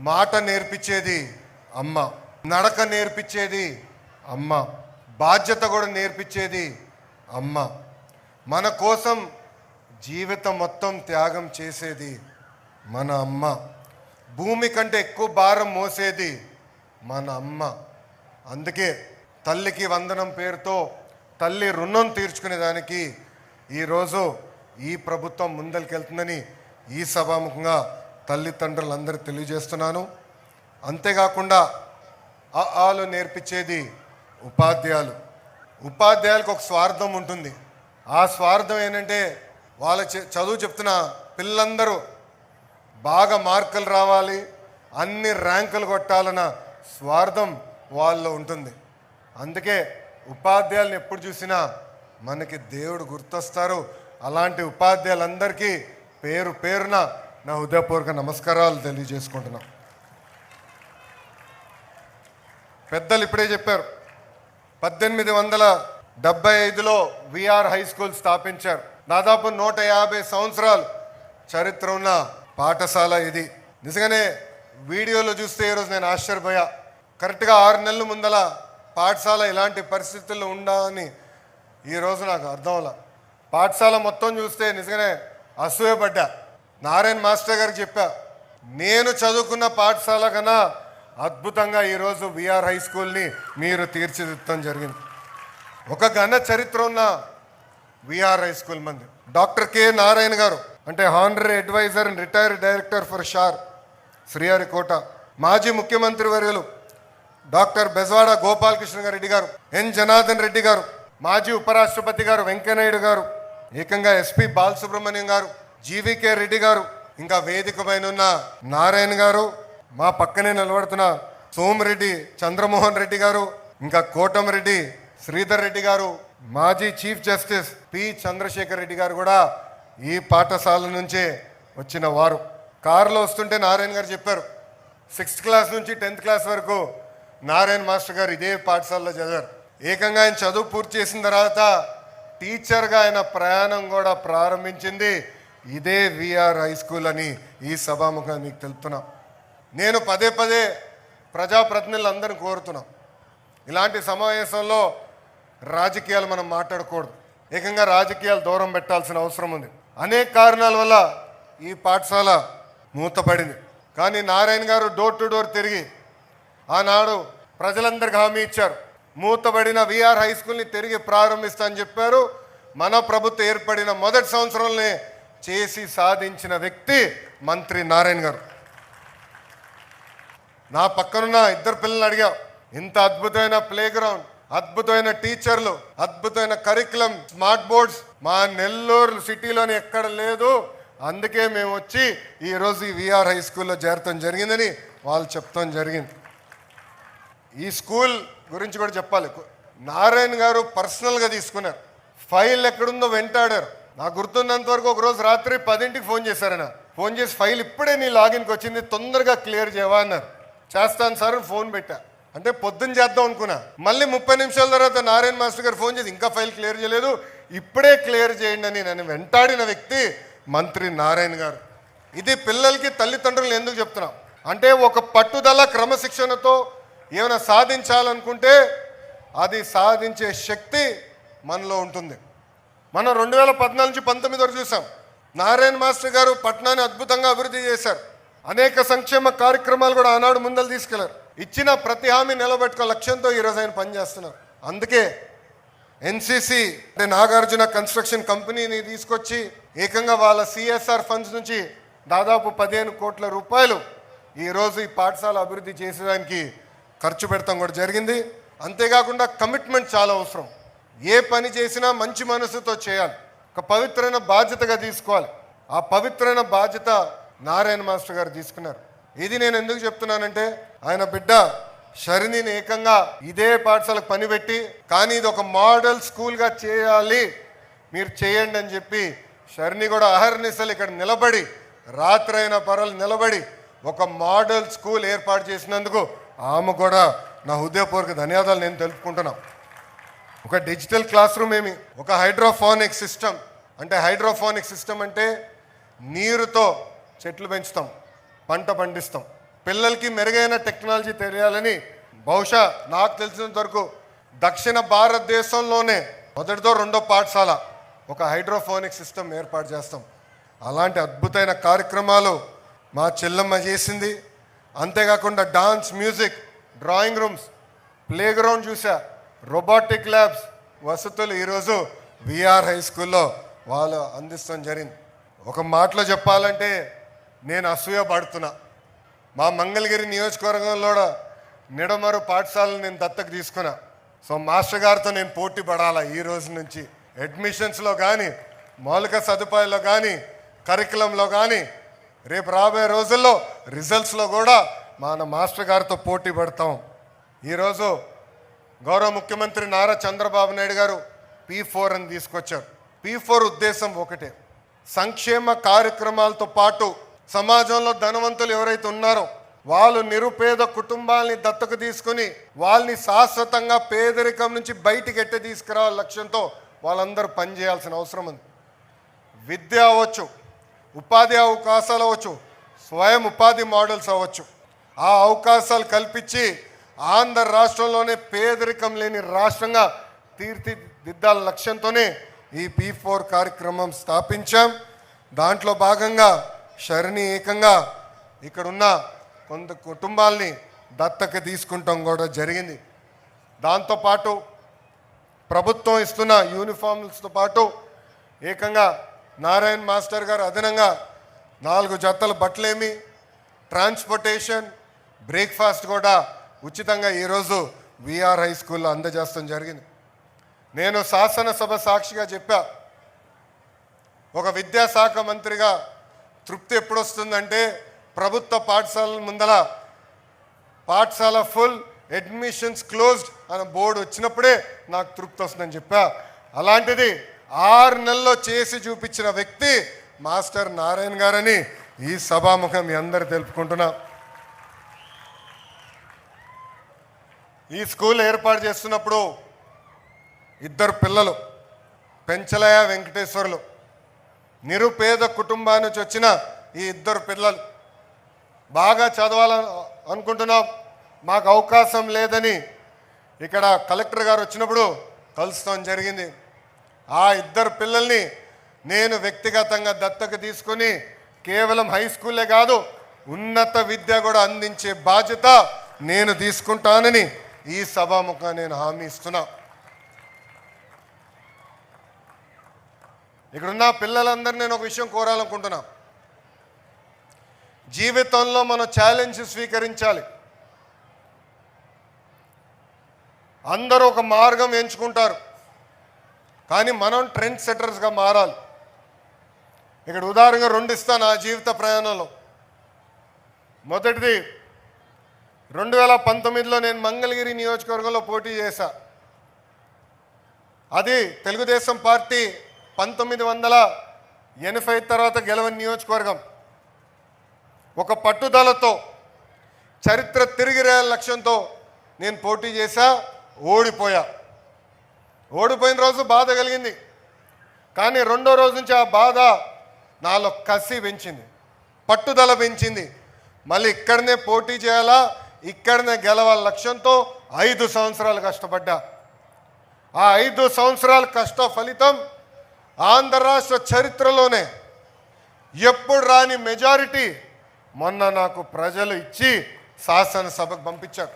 మాట నేర్పించేది అమ్మ, నడక నేర్పించేది అమ్మ, బాధ్యత కూడా నేర్పించేది అమ్మ, మన కోసం జీవితం మొత్తం త్యాగం చేసేది మన అమ్మ, భూమి కంటే ఎక్కువ భారం మోసేది మన అమ్మ. అందుకే తల్లికి వందనం పేరుతో తల్లి రుణం తీర్చుకునేదానికి ఈరోజు ఈ ప్రభుత్వం ముందరికెళ్తుందని ఈ సభాముఖంగా తల్లిదండ్రులందరూ తెలియజేస్తున్నాను. అంతేకాకుండా ఆలు నేర్పించేది ఉపాధ్యాయులు. ఉపాధ్యాయులకు ఒక స్వార్థం ఉంటుంది. ఆ స్వార్థం ఏంటంటే వాళ్ళ చదువు చెప్తున్న పిల్లలందరూ బాగా మార్కులు రావాలి, అన్ని ర్యాంకులు కొట్టాలన్న స్వార్థం వాళ్ళలో ఉంటుంది. అందుకే ఉపాధ్యాయులను ఎప్పుడు చూసినా మనకి దేవుడు గుర్తొస్తారు. అలాంటి ఉపాధ్యాయులందరికీ పేరు పేరున నా హృదయపూర్వక నమస్కారాలు తెలియజేసుకుంటున్నాం. పెద్దలు ఇప్పుడే చెప్పారు, 1875లో విఆర్ హై స్కూల్ స్థాపించారు. దాదాపు 150 సంవత్సరాలు చరిత్ర ఉన్న పాఠశాల ఇది. నిజంగానే వీడియోలో చూస్తే ఈరోజు నేను ఆశ్చర్యపోయా. కరెక్ట్గా 6 నెలల ముందల పాఠశాల ఇలాంటి పరిస్థితుల్లో ఉండాలని ఈరోజు నాకు అర్థం అవ్వాల. పాఠశాల మొత్తం చూస్తే నిజంగానే అసూయపడ్డా. నారాయణ మాస్టర్ గారికి చెప్పా, నేను చదువుకున్న పాఠశాల కన్నా అద్భుతంగా ఈరోజు విఆర్ హై స్కూల్ని మీరు తీర్చిదిద్దడం జరిగింది. ఒక ఘన చరిత్ర ఉన్న విఆర్ హై స్కూల్ మంది. డాక్టర్ కె నారాయణ గారు అంటే honorary adviser and retired director for SHAR Sriharikota, మాజీ ముఖ్యమంత్రి వర్యులు డాక్టర్ బెజవాడ గోపాలకృష్ణ రెడ్డి గారు, ఎన్ జనార్దన్ రెడ్డి గారు, మాజీ ఉపరాష్ట్రపతి గారు వెంకయ్యనాయుడు గారు, ఏకంగా ఎస్పి బాలసుబ్రహ్మణ్యం గారు, జీవీకే రెడ్డి గారు, ఇంకా వేదిక పైన ఉన్న నారాయణ గారు, మా పక్కనే నిలబడుతున్న సోమిరెడ్డి చంద్రమోహన్ రెడ్డి గారు, ఇంకా కోటమిరెడ్డి శ్రీధర్ రెడ్డి గారు, మాజీ chief justice P Chandrasekhar Reddy garu కూడా ఈ పాఠశాల నుంచే వచ్చిన వారు. కారులో వస్తుంటే నారాయణ గారు చెప్పారు, 6th క్లాస్ నుంచి 10th క్లాస్ వరకు నారాయణ మాస్టర్ గారు ఇదే పాఠశాలలో చదివారు. ఏకంగా ఆయన చదువు పూర్తి చేసిన తర్వాత టీచర్గా ఆయన ప్రయాణం కూడా ప్రారంభించింది ఇదే విఆర్ హై స్కూల్ అని ఈ సభాముఖంగా మీకు తెలుపుతున్నాం. నేను పదే పదే ప్రజాప్రతినిధులందరినీ కోరుతున్నాం, ఇలాంటి సమావేశంలో రాజకీయాలు మనం మాట్లాడకూడదు. ఏకంగా రాజకీయాలు దూరం పెట్టాల్సిన అవసరం ఉంది. అనేక కారణాల వల్ల ఈ పాఠశాల మూతపడింది. కానీ నారాయణ గారు డోర్ టు డోర్ తిరిగి ఆనాడు ప్రజలందరికీ హామీ ఇచ్చారు, మూతబడిన విఆర్ హై స్కూల్ని తిరిగి ప్రారంభిస్తా అని చెప్పారు. మన ప్రభుత్వం ఏర్పడిన మొదటి సంవత్సరంలోనే చేసి సాధించిన వ్యక్తి మంత్రి నారాయణ గారు. నా పక్కనున్న 2 పిల్లల్ని అడిగా, ఇంత అద్భుతమైన ప్లే గ్రౌండ్, అద్భుతమైన టీచర్లు, అద్భుతమైన కరికులం, స్మార్ట్ బోర్డ్స్ మా నెల్లూరు సిటీలోని ఎక్కడ లేదు, అందుకే మేము వచ్చి ఈరోజు ఈ విఆర్ హై స్కూల్లో చేరటం జరిగిందని వాళ్ళు చెప్తాం జరిగింది. ఈ స్కూల్ గురించి కూడా చెప్పాలి. నారాయణ గారు పర్సనల్గా తీసుకున్నారు. ఫైల్ ఎక్కడుందో వెంటాడారు. నాకు గుర్తున్నంత వరకు ఒకరోజు రాత్రి 10ంటికి ఫోన్ చేశారన్న. ఫోన్ చేసి ఫైల్ ఇప్పుడే నీ లాగిన్కి వచ్చింది, తొందరగా క్లియర్ చేయవా అన్నారు. చేస్తాను సార్ ఫోన్ పెట్టా. అంటే పొద్దున్న చేద్దాం అనుకున్నా. మళ్ళీ 30 నిమిషాల తర్వాత నారాయణ మాస్టర్ గారు ఫోన్ చేసి ఇంకా ఫైల్ క్లియర్ చేయలేదు, ఇప్పుడే క్లియర్ చేయండి అని నన్ను వెంటాడిన వ్యక్తి మంత్రి నారాయణ గారు. ఇది పిల్లలకి తల్లిదండ్రులను ఎందుకు చెప్తున్నాం అంటే, ఒక పట్టుదల క్రమశిక్షణతో ఏమైనా సాధించాలనుకుంటే అది సాధించే శక్తి మనలో ఉంటుంది. మనం 2014 నుంచి 19 వరకు చూసాం. నారాయణ మాస్టర్ గారు పట్టణాన్ని అద్భుతంగా అభివృద్ధి చేశారు. అనేక సంక్షేమ కార్యక్రమాలు కూడా ఆనాడు ముందలు తీసుకెళ్లారు. ఇచ్చిన ప్రతి హామీ నిలబెట్టుకో లక్ష్యంతో ఈరోజు ఆయన పనిచేస్తున్నారు. అందుకే ఎన్సిసి అంటే నాగార్జున కన్స్ట్రక్షన్ కంపెనీని తీసుకొచ్చి ఏకంగా వాళ్ళ సిఎస్ఆర్ ఫండ్స్ నుంచి దాదాపు 15 కోట్ల రూపాయలు ఈరోజు ఈ పాఠశాల అభివృద్ధి చేసేదానికి ఖర్చు పెడతాం కూడా జరిగింది. అంతేకాకుండా కమిట్మెంట్ చాలా అవసరం. ఏ పని చేసినా మంచి మనసుతో చేయాలి, ఒక పవిత్రమైన బాధ్యతగా తీసుకోవాలి. ఆ పవిత్రమైన బాధ్యత నారాయణ మాస్టర్ గారు తీసుకున్నారు. ఇది నేను ఎందుకు చెప్తున్నానంటే, ఆయన బిడ్డ షరినిని ఏకంగా ఇదే పాఠశాలకు పనిపెట్టి, కానీ ఇది ఒక మోడల్ స్కూల్గా చేయాలి, మీరు చేయండి అని చెప్పి షరిని కూడా అహర్నిశలు ఇక్కడ నిలబడి, రాత్రైన పరలు నిలబడి ఒక మోడల్ స్కూల్ ఏర్పాటు చేసినందుకు ఆమె కూడా నా హృదయపూర్వక ధన్యవాదాలు నేను తెలుపుకుంటున్నాం. ఒక డిజిటల్ క్లాస్ రూమ్ ఏమి, ఒక హైడ్రోఫోనిక్ సిస్టమ్ అంటే, హైడ్రోఫోనిక్ సిస్టమ్ అంటే నీరుతో చెట్లు పెంచుతాం, పంట పండిస్తాం. పిల్లలకి మెరుగైన టెక్నాలజీ తెలియాలని బహుశా నాకు తెలిసినంత వరకు దక్షిణ భారతదేశంలోనే మొదటిదో రెండో పాఠశాల ఒక హైడ్రోఫోనిక్ సిస్టమ్ ఏర్పాటు చేస్తాం. అలాంటి అద్భుతమైన కార్యక్రమాలు మా చెల్లమ్మ చేసింది. అంతేకాకుండా dance, music, drawing rooms, play ground చూసా, రోబోటిక్ ల్యాబ్స్ వసతులు ఈరోజు విఆర్ హై స్కూల్లో వాళ్ళు అందిస్తాం జరిగింది. ఒక మాటలో చెప్పాలంటే నేను అసూయ పడుతున్నా. మా మంగళగిరి నియోజకవర్గంలో నిడమరు పాఠశాలను నేను దత్తకు తీసుకున్నా. సో మాస్టర్ గారితో నేను పోటీ పడాలా ఈ రోజు నుంచి. అడ్మిషన్స్లో కానీ, మౌలిక సదుపాయాల్లో కానీ, కరికులంలో కానీ, రేపు రాబోయే రోజుల్లో రిజల్ట్స్లో కూడా మన మాస్టర్ గారితో పోటీ పడతాం. ఈరోజు గౌరవ ముఖ్యమంత్రి నారా చంద్రబాబు నాయుడు గారు P4 అని తీసుకొచ్చారు. P4 ఉద్దేశం ఒకటే, సంక్షేమ కార్యక్రమాలతో పాటు సమాజంలో ధనవంతులు ఎవరైతే ఉన్నారో వాళ్ళు నిరుపేద కుటుంబాలని దత్తకు తీసుకుని వాళ్ళని శాశ్వతంగా పేదరికం నుంచి బయటికి ఎట్టే తీసుకురావాల లక్ష్యంతో వాళ్ళందరూ పనిచేయాల్సిన అవసరం ఉంది. విద్య అవ్వచ్చు, ఉపాధి అవకాశాలు అవ్వచ్చు, స్వయం ఉపాధి మోడల్స్ అవ్వచ్చు. ఆ అవకాశాలు కల్పించి ఆంధ్ర రాష్ట్రంలోనే పేదరికం లేని రాష్ట్రంగా తీర్చిదిద్దాల లక్ష్యంతోనే ఈ P4 కార్యక్రమం స్థాపించాం. దాంట్లో భాగంగా శరణి ఏకంగా ఇక్కడున్న కొంత కుటుంబాల్ని దత్తకు తీసుకుంటాం కూడా జరిగింది. దాంతోపాటు ప్రభుత్వం ఇస్తున్న యూనిఫామ్స్తో పాటు ఏకంగా నారాయణ మాస్టర్ గారు అదనంగా 4 జతల బట్టలేమి, ట్రాన్స్పోర్టేషన్, బ్రేక్ఫాస్ట్ కూడా ఉచితంగా ఈరోజు విఆర్ హై స్కూల్లో అందజేస్తాం జరిగింది. నేను శాసనసభ సాక్షిగా చెప్పా, ఒక విద్యాశాఖ మంత్రిగా తృప్తి ఎప్పుడు వస్తుందంటే ప్రభుత్వ పాఠశాలల ముందల పాఠశాల ఫుల్, అడ్మిషన్స్ క్లోజ్డ్ అనే బోర్డు వచ్చినప్పుడే నాకు తృప్తి వస్తుందని చెప్పా. అలాంటిది 6 నెలల్లో చేసి చూపించిన వ్యక్తి మాస్టర్ నారాయణ గారని ఈ సభాముఖం మీ అందరు తెలుపుకుంటున్నా. ఈ స్కూల్ ఏర్పాటు చేస్తున్నప్పుడు 2 పిల్లలు, పెంచలయ వెంకటేశ్వర్లు, నిరుపేద కుటుంబాన్ని నుంచి వచ్చిన ఈ 2 పిల్లలు బాగా చదవాలని అనుకుంటున్నాం, మాకు అవకాశం లేదని ఇక్కడ కలెక్టర్ గారు వచ్చినప్పుడు కలుస్తాం జరిగింది. ఆ 2 పిల్లల్ని నేను వ్యక్తిగతంగా దత్తకు తీసుకొని కేవలం హై స్కూలే కాదు ఉన్నత విద్య కూడా అందించే బాధ్యత నేను తీసుకుంటానని ఈ సభాముఖంగా నేను హామీ ఇస్తున్నా. ఇక్కడున్న పిల్లలందరినీ నేను ఒక విషయం కోరాలనుకుంటున్నా. జీవితంలో మనం ఛాలెంజ్ స్వీకరించాలి. అందరూ ఒక మార్గం ఎంచుకుంటారు, కానీ మనం ట్రెండ్ సెట్టర్స్గా మారాలి. ఇక్కడ ఉదాహరణగా 2 ఇస్తాను నా జీవిత ప్రయాణంలో. మొదటిది 2019లో నేను మంగళగిరి నియోజకవర్గంలో పోటీ చేశా. అది తెలుగుదేశం పార్టీ 1980 తర్వాత గెలవని నియోజకవర్గం. ఒక పట్టుదలతో చరిత్ర తిరిగి రాయాల లక్ష్యంతో నేను పోటీ చేశా, ఓడిపోయా. ఓడిపోయిన రోజు బాధ కలిగింది, కానీ రెండో రోజు నుంచి ఆ బాధ నాలో కసి పెంచింది, పట్టుదల పెంచింది. మళ్ళీ ఇక్కడనే పోటీ చేయాలా, ఇక్కడనే గెలవాల లక్ష్యంతో 5 సంవత్సరాలు కష్టపడ్డా. ఆ 5 సంవత్సరాల కష్ట ఫలితం ఆంధ్ర రాష్ట్ర చరిత్రలోనే ఎప్పుడు రాని మెజారిటీ మొన్న నాకు ప్రజలు ఇచ్చి శాసనసభకు పంపించారు.